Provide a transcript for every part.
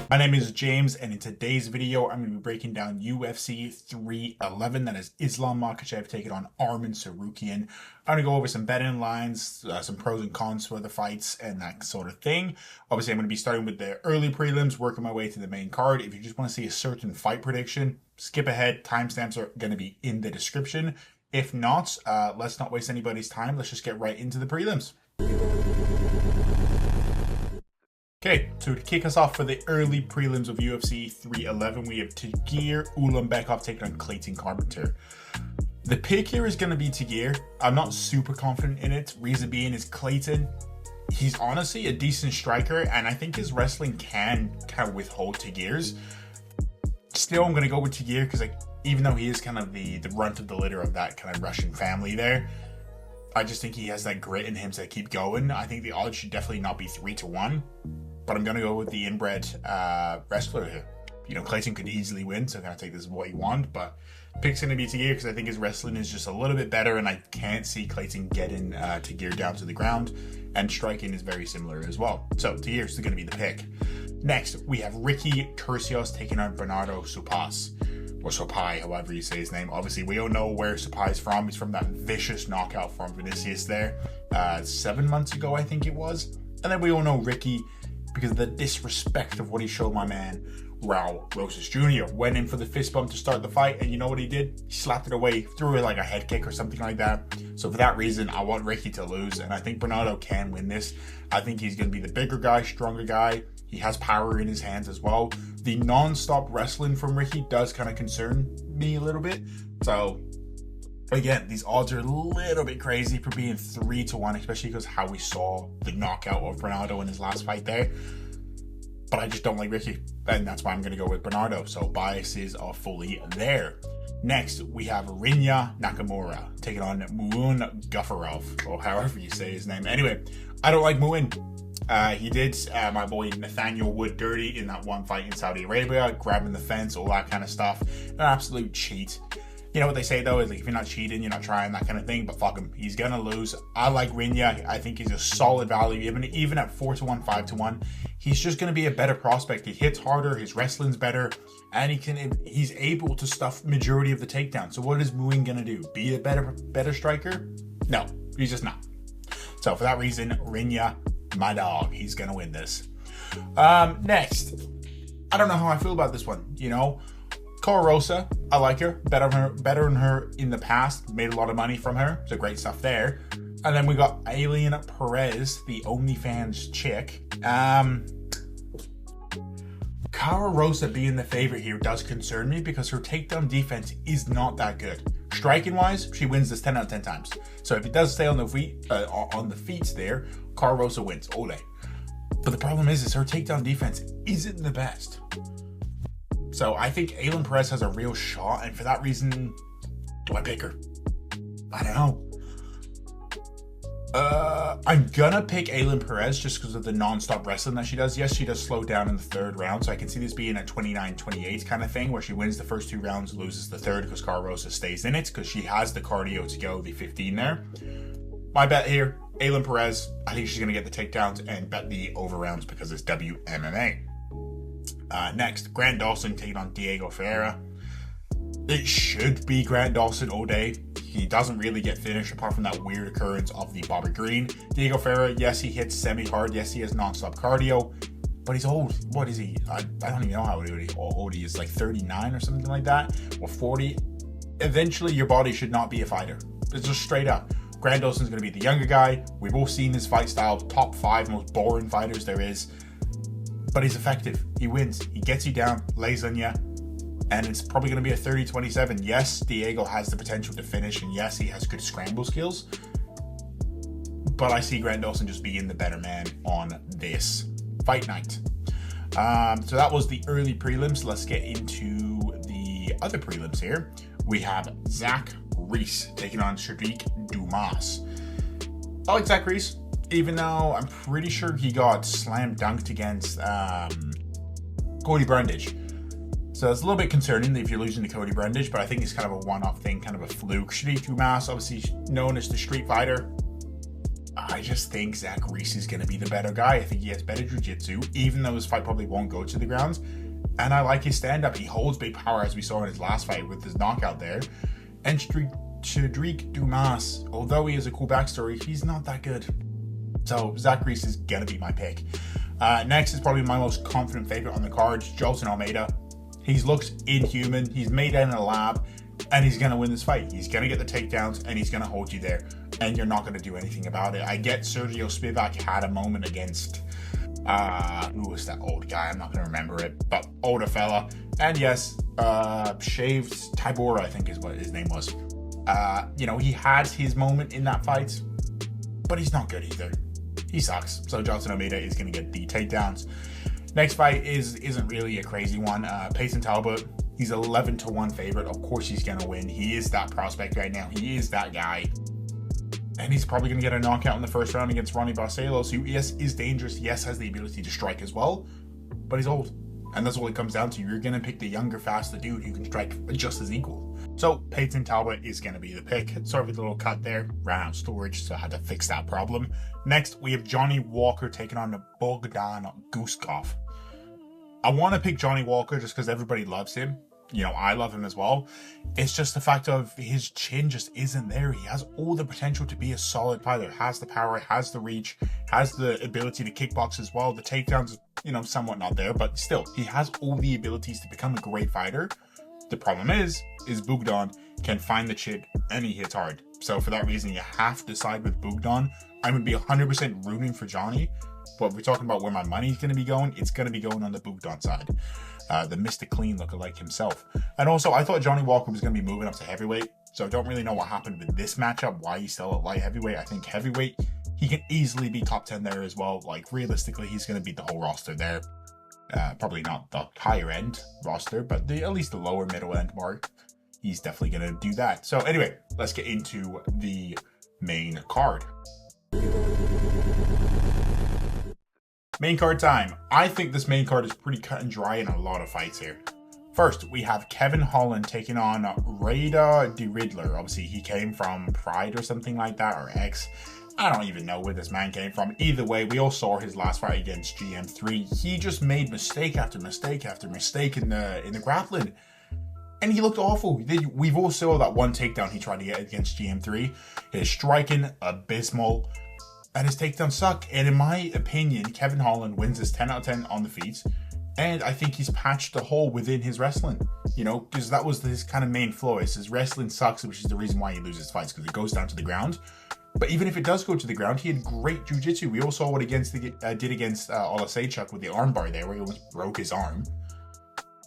My name is James, and in today's video, I'm going to be breaking down UFC 311. That is Islam Makhachev taking on Arman In. I'm going to go over some betting lines, some pros and cons for the fights, and that sort of thing. Obviously, I'm going to be starting with the early prelims, working my way to the main card. If you just want to see a certain fight prediction, skip ahead. Timestamps are going to be in the description. If not, let's not waste anybody's time. Let's just get right into the prelims. Okay, so to kick us off for the early prelims of UFC 311, we have Tagir Ulanbekov taking on Clayton Carpenter. The pick here is going to be Tagir. I'm not super confident in it. Reason being is Clayton, he's honestly a decent striker, and I think his wrestling can kind of withhold Tagir's. Still, I'm going to go with Tagir because even though he is kind of the runt of the litter of that kind of Russian family there, I just think he has that grit in him to keep going. I think the odds should definitely not be 3-1. But I'm going to go with the inbred wrestler here. You know, Clayton could easily win, so I'm going to take this as what you want. But pick's going to be Tagir because I think his wrestling is just a little bit better, and I can't see Clayton getting Tagir down to the ground. And striking is very similar as well. So Tagir's going to be the pick. Next, we have Ricky Turcios taking on Bernardo Sopas. Or Sopai, however you say his name. Obviously, we all know where Sopai is from. He's from that vicious knockout from Vinicius there. 7 months ago, I think it was. And then we all know Ricky, because of the disrespect of what he showed my man, Raul Rosas Jr. Went in for the fist bump to start the fight, and you know what he did? He slapped it away, threw it like a head kick or something like that. So for that reason, I want Ricky to lose, and I think Bernardo can win this. I think he's going to be the bigger guy, stronger guy. He has power in his hands as well. The non-stop wrestling from Ricky does kind of concern me a little bit. So again, these odds are a little bit crazy for being 3-1, especially because how we saw the knockout of Bernardo in his last fight there. But I just don't like Ricky, and that's why I'm going to go with Bernardo. So biases are fully there. Next, we have Rinya Nakamura taking on Muin Gafurov, or however you say his name. Anyway, I don't like Muin. He did my boy Nathaniel Wood dirty in that one fight in Saudi Arabia, grabbing the fence, all that kind of stuff. An absolute cheat. You know what they say though, is like if you're not cheating, you're not trying, that kind of thing. But fuck him, he's gonna lose. I like Rinya. I think he's a solid value, even at 4-1, 5-1. He's just gonna be a better prospect. He hits harder, his wrestling's better, and he's able to stuff majority of the takedowns. So what is Muin gonna do? Be a better striker? No, he's just not. So for that reason, Rinya, my dog, he's gonna win this. Next, I don't know how I feel about this one. You know, Cora Rosa, I like her. Better than her in the past. Made a lot of money from her. So great stuff there. And then we got Alien Perez, the OnlyFans chick. Cora Rosa being the favorite here does concern me because her takedown defense is not that good. Striking wise, she wins this 10 out of 10 times. So if it does stay on the feet there, Cora Rosa wins. Ole. But the problem is her takedown defense isn't the best. So I think Aylin Perez has a real shot, and for that reason, do I pick her? I don't know. I'm gonna pick Aylin Perez just because of the non-stop wrestling that she does. Yes, she does slow down in the third round, so I can see this being a 29-28 kind of thing, where she wins the first 2 rounds, loses the third because Cora Rosa stays in it, because she has the cardio to go the 15 there. My bet here, Aylin Perez, I think she's gonna get the takedowns and bet the over rounds because it's WMMA. Next, Grant Dawson taking on Diego Ferreira. It should be Grant Dawson all day. He doesn't really get finished apart from that weird occurrence of the Bobby Green. Diego Ferreira, yes, he hits semi-hard. Yes, he has non-stop cardio. But he's old. What is he? I don't even know how old he is. Like 39 or something like that? Or 40? Eventually, your body should not be a fighter. It's just straight up. Grant Dawson's going to be the younger guy. We've all seen his fight style. Top 5 most boring fighters there is. But he's effective. He wins. He gets you down, lays on you, and it's probably going to be a 30-27. Yes, Diego has the potential to finish, and yes, he has good scramble skills. But I see Grant Dawson just being the better man on this fight night. So that was the early prelims. Let's get into the other prelims here. We have Zach Reese taking on Sadiq Dumas. I like Zach Reese, even though I'm pretty sure he got slam dunked against Cody Brundage. So it's a little bit concerning if you're losing to Cody Brundage, but I think it's kind of a one-off thing, kind of a fluke. Sadiq Dumas, obviously known as the Street Fighter. I just think Zach Reese is going to be the better guy. I think he has better jiu-jitsu, even though his fight probably won't go to the ground. And I like his stand-up. He holds big power, as we saw in his last fight with his knockout there. And Chadrick Dumas, although he has a cool backstory, he's not that good. So Zach Reese is going to be my pick. Next is probably my most confident favorite on the card, Jolton Almeida. He looks inhuman. He's made it in a lab, and he's going to win this fight. He's going to get the takedowns, and he's going to hold you there, and you're not going to do anything about it. I get Sergio Spivak had a moment against, who was that old guy? I'm not going to remember it, but older fella. And yes, Shaved Tybora, I think is what his name was. He had his moment in that fight, but he's not good either. He sucks. So Jolton Almeida is going to get the takedowns. Next fight isn't really a crazy one. Payton Talbot, he's 11-1 favorite. Of course he's going to win. He is that prospect right now. He is that guy. And he's probably going to get a knockout in the first round against Ronnie Barcelos, who, yes, is dangerous. Yes, has the ability to strike as well. But he's old. And that's all it comes down to. You're going to pick the younger, faster dude who can strike just as equal. So Payton Talbot is going to be the pick. Sorry for the little cut there. Ran out of storage, so I had to fix that problem. Next, we have Johnny Walker taking on Bogdan Guskov. I want to pick Johnny Walker just because everybody loves him. I love him as well. It's just the fact of his chin just isn't there. He has all the potential to be a solid fighter. Has the power, has the reach, has the ability to kickbox as well. The takedowns, somewhat not there, but still, he has all the abilities to become a great fighter. The problem is Bogdan can find the chip and he hits hard. So for that reason, you have to side with Bogdan. I'm going to be 100% rooting for Johnny. But if we're talking about where my money's going to be going, it's going to be going on the Bogdan side. The Mr. Clean lookalike himself. And also, I thought Johnny Walker was going to be moving up to heavyweight. So I don't really know what happened with this matchup, why he's still at light heavyweight. I think heavyweight, he can easily be top 10 there as well. Like, realistically, he's going to beat the whole roster there. Probably not the higher end roster, but at least the lower middle end mark. He's definitely going to do that. So anyway, let's get into the main card. Main card time. I think this main card is pretty cut and dry in a lot of fights here. First, we have Kevin Holland taking on Rada de Riddler. Obviously, he came from Pride or something like that, or X. I don't even know where this man came from. Either way, we all saw his last fight against GM3. He just made mistake after mistake after mistake in the grappling. And he looked awful. We've all saw that one takedown he tried to get against GM3. His striking, abysmal. And his takedowns suck. And in my opinion, Kevin Holland wins this 10 out of 10 on the feet. And I think he's patched the hole within his wrestling. Because that was his kind of main flaw. His wrestling sucks, which is the reason why he loses fights, because it goes down to the ground. But even if it does go to the ground, he had great jiu-jitsu. We all saw what did against Olasejchuk with the armbar there, where he almost broke his arm.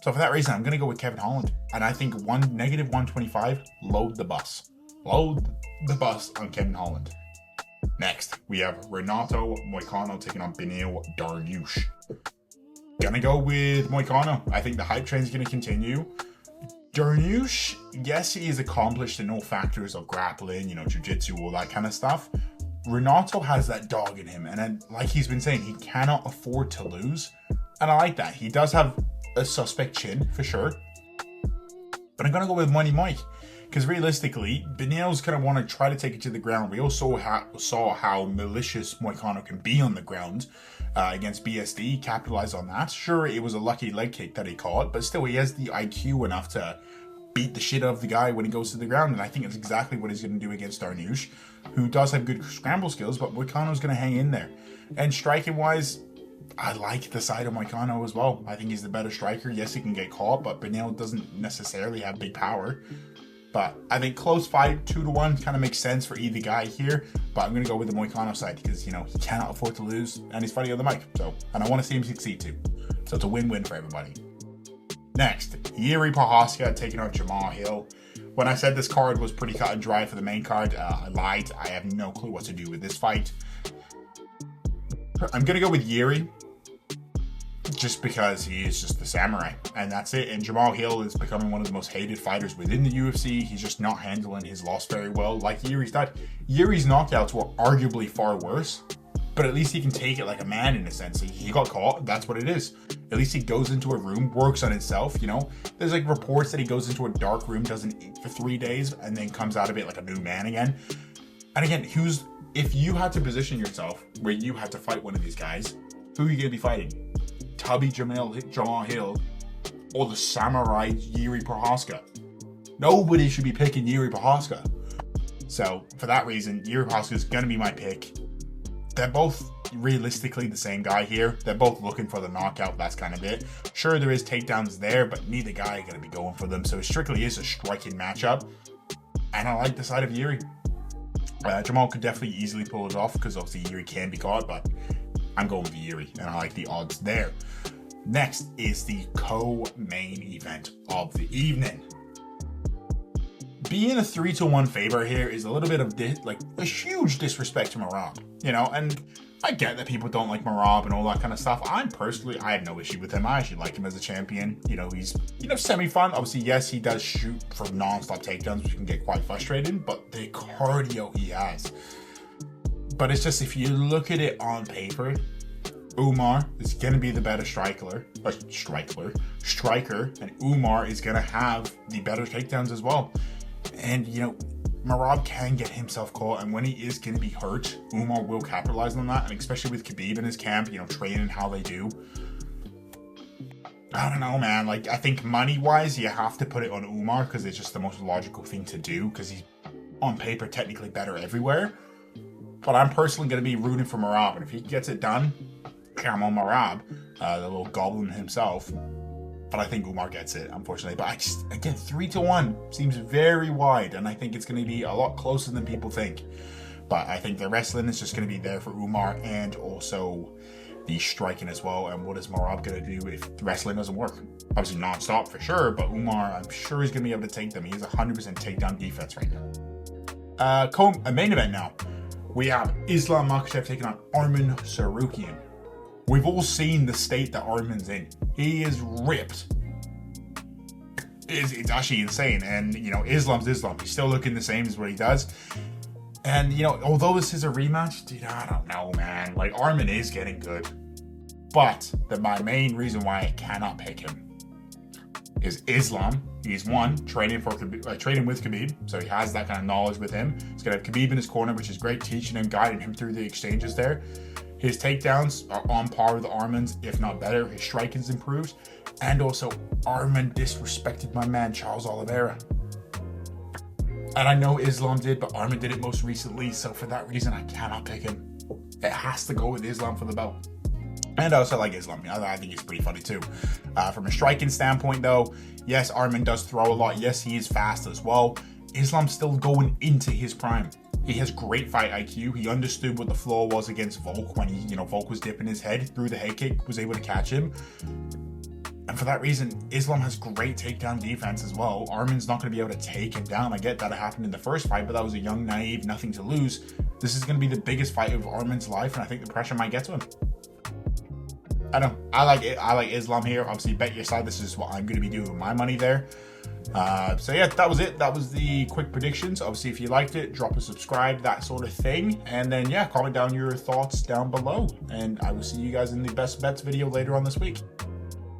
So for that reason, I'm going to go with Kevin Holland. And I think -125, load the bus. Load the bus on Kevin Holland. Next, we have Renato Moicano taking on Beneil Dariush. Gonna go with Moicano. I think the hype train is going to continue. Dariush, yes, he is accomplished in all factors of grappling, jiu-jitsu, all that kind of stuff. Renato has that dog in him. And then, like he's been saying, he cannot afford to lose. And I like that. He does have a suspect chin, for sure. But I'm going to go with Money Mike. Because realistically, Beneil's going to want to try to take it to the ground. We also saw how malicious Moicano can be on the ground against BSD. Capitalize on that. Sure, it was a lucky leg kick that he caught, but still, he has the IQ enough to beat the shit out of the guy when he goes to the ground. And I think it's exactly what he's going to do against Dariush, who does have good scramble skills, but Moicano's going to hang in there. And striking-wise, I like the side of Moicano as well. I think he's the better striker. Yes, he can get caught, but Beneil doesn't necessarily have big power. But I think close fight, 2-1, kind of makes sense for either guy here. But I'm going to go with the Moicano side because, he cannot afford to lose. And he's fighting on the mic. And I want to see him succeed too. So it's a win-win for everybody. Next, Yuri Prochazka taking on Jamal Hill. When I said this card was pretty cut and dry for the main card, I lied. I have no clue what to do with this fight. I'm going to go with Yuri. Just because he is just the samurai, and that's it. And Jamal Hill is becoming one of the most hated fighters within the UFC. He's just not handling his loss very well, like Yuri's did. Yuri's knockouts were arguably far worse, but at least he can take it like a man in a sense. He got caught, that's what it is. At least he goes into a room, works on himself, There's like reports that he goes into a dark room, doesn't eat for 3 days, and then comes out of it like a new man again. And again, if you had to position yourself where you had to fight one of these guys, who are you going to be fighting? Tubby Jamal Hill or the Samurai Yuri Prohaska? Nobody should be picking Yuri Prohaska. So for that reason, Yuri Prohaska is going to be my pick. They're both realistically the same guy here. They're both looking for the knockout. That's kind of it. Sure, there is takedowns there, but neither guy are going to be going for them. So it strictly is a striking matchup. And I like the side of Yuri. Jamal could definitely easily pull it off because obviously Yuri can be caught, but I'm going with Yuri and I like the odds there. Next is the co-main event of the evening. Being a 3-1 favor here is a little bit of a huge disrespect to Merab, you know, and I get that people don't like Merab and all that kind of stuff. I have no issue with him. I actually like him as a champion. You know, he's, semi-fun. Obviously, yes, he does shoot for non-stop takedowns, which can get quite frustrating, but the cardio he has. But it's just, if you look at it on paper, Umar is going to be the better striker, and Umar is going to have the better takedowns as well. And, Merab can get himself caught, and when he is going to be hurt, Umar will capitalize on that, and especially with Khabib in his camp, training how they do. I don't know, man. I think money-wise, you have to put it on Umar because it's just the most logical thing to do because he's, on paper, technically better everywhere. But I'm personally going to be rooting for Merab, and if he gets it done, I'm on Merab, the little goblin himself. But I think Umar gets it, unfortunately. But again, 3-1 seems very wide, and I think it's going to be a lot closer than people think. But I think the wrestling is just going to be there for Umar, and also the striking as well. And what is Merab going to do if the wrestling doesn't work? Obviously non-stop for sure, but Umar, I'm sure he's going to be able to take them. He has 100% takedown defense right now. A main event now. We have Islam Makhachev taking on Arman Sarukian. We've all seen the state that Arman's in. He is ripped. It's actually insane. And, Islam's Islam. He's still looking the same as what he does. And, although this is a rematch, dude, I don't know, man. Arman is getting good. But my main reason why I cannot pick him is Islam. He's training with Khabib. So he has that kind of knowledge with him. He's going to have Khabib in his corner, which is great, teaching him, guiding him through the exchanges there. His takedowns are on par with Arman's, if not better. His striking's improved. And also, Arman disrespected my man, Charles Oliveira. And I know Islam did, but Arman did it most recently. So for that reason, I cannot pick him. It has to go with Islam for the belt. And I also like Islam. I think he's pretty funny too. From a striking standpoint, though, yes, Arman does throw a lot. Yes, he is fast as well. Islam's still going into his prime. He has great fight IQ. He understood what the flaw was against Volk when Volk was dipping his head through the head kick, was able to catch him. And for that reason, Islam has great takedown defense as well. Arman's not going to be able to take him down. I get that it happened in the first fight, but that was a young, naive, nothing to lose. This is going to be the biggest fight of Arman's life, and I think the pressure might get to him. I know. I like Islam here. Obviously, bet your side. This is what I'm going to be doing with my money there. So yeah, that was it. That was the quick predictions. Obviously, if you liked it, drop a subscribe, that sort of thing. And then, yeah, comment down your thoughts down below. And I will see you guys in the best bets video later on this week.